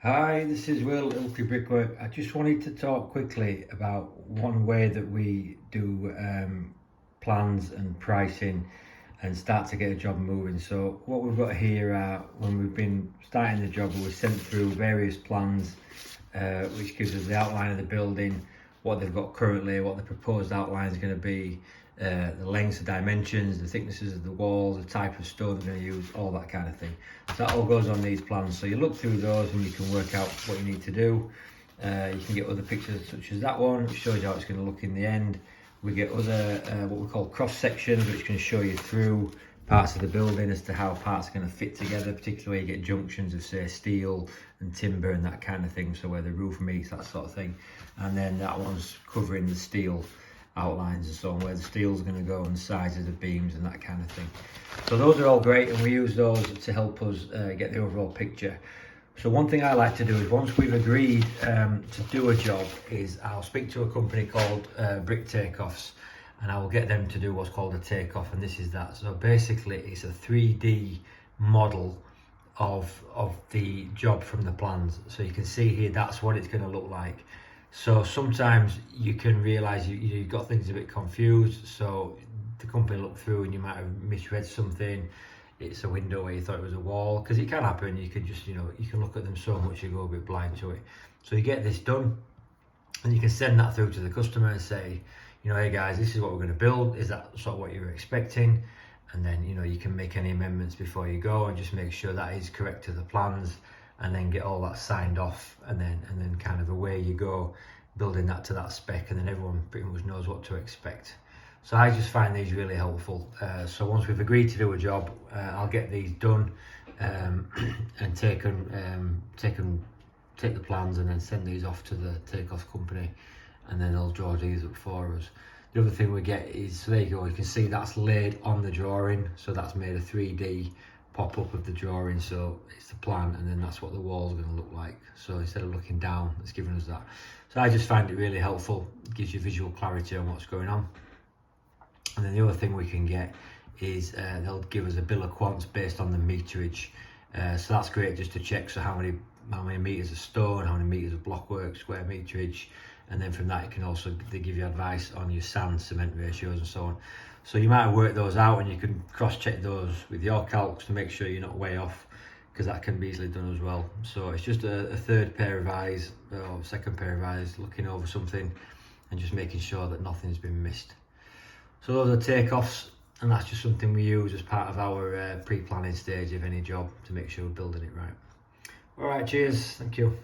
Hi, this is Will, Ilkley Brickwork. I just wanted to talk quickly about one way that we do plans and pricing and start to get a job moving. So what we've got here are, when we've been starting the job, we've sent through various plans which gives us the outline of the building, what they've got currently, what the proposed outline is going to be, the lengths, the dimensions, the thicknesses of the walls, the type of stone they're going to use, all that kind of thing. So that all goes on these plans. So you look through those and you can work out what you need to do. You can get other pictures such as that one, which shows you how it's going to look in the end. We get other what we call cross sections, which can show you through parts of the building as to how parts are going to fit together, particularly where you get junctions of, say, steel and timber and that kind of thing, so where the roof meets, that sort of thing. And then that one's covering the steel outlines and so on, where the steel's going to go and the size of the beams and that kind of thing. So those are all great, and we use those to help us get the overall picture. So one thing I like to do is, once we've agreed to do a job, is I'll speak to a company called Brick Takeoffs, and I will get them to do what's called a takeoff, and this is that. So basically it's a 3D model of the job from the plans. So you can see here, that's what it's going to look like. So sometimes you can realise you've got things a bit confused, so the company looked through and you might have misread something. It's a window where you thought it was a wall, because it can happen. You can just, you can look at them so much you go a bit blind to it. So you get this done and you can send that through to the customer and say, hey guys, this is what we're going to build. Is that sort of what you were expecting? And then, you can make any amendments before you go and just make sure that is correct to the plans, and then get all that signed off, and then kind of away you go, building that to that spec, and then everyone pretty much knows what to expect. So I just find these really helpful. So once we've agreed to do a job, I'll get these done and take the plans and then send these off to the takeoff company, and then they'll draw these up for us. The other thing we get is, so there you go, you can see that's laid on the drawing, so that's made a 3D pop-up of the drawing. So it's the plan, and then that's what the walls are going to look like. So instead of looking down, it's giving us that. So I just find it really helpful. It gives you visual clarity on what's going on. And then the other thing we can get is they'll give us a bill of quants based on the meterage. So that's great just to check, so how many meters of stone, how many meters of blockwork, square meterage, and then from that you can also, they give you advice on your sand cement ratios and so on. So you might work those out, and you can cross-check those with your calcs to make sure you're not way off, because that can be easily done as well. So it's just a third pair of eyes, or second pair of eyes, looking over something and just making sure that nothing's been missed. So those are takeoffs, and that's just something we use as part of our pre-planning stage of any job to make sure we're building it right. All right, cheers, thank you.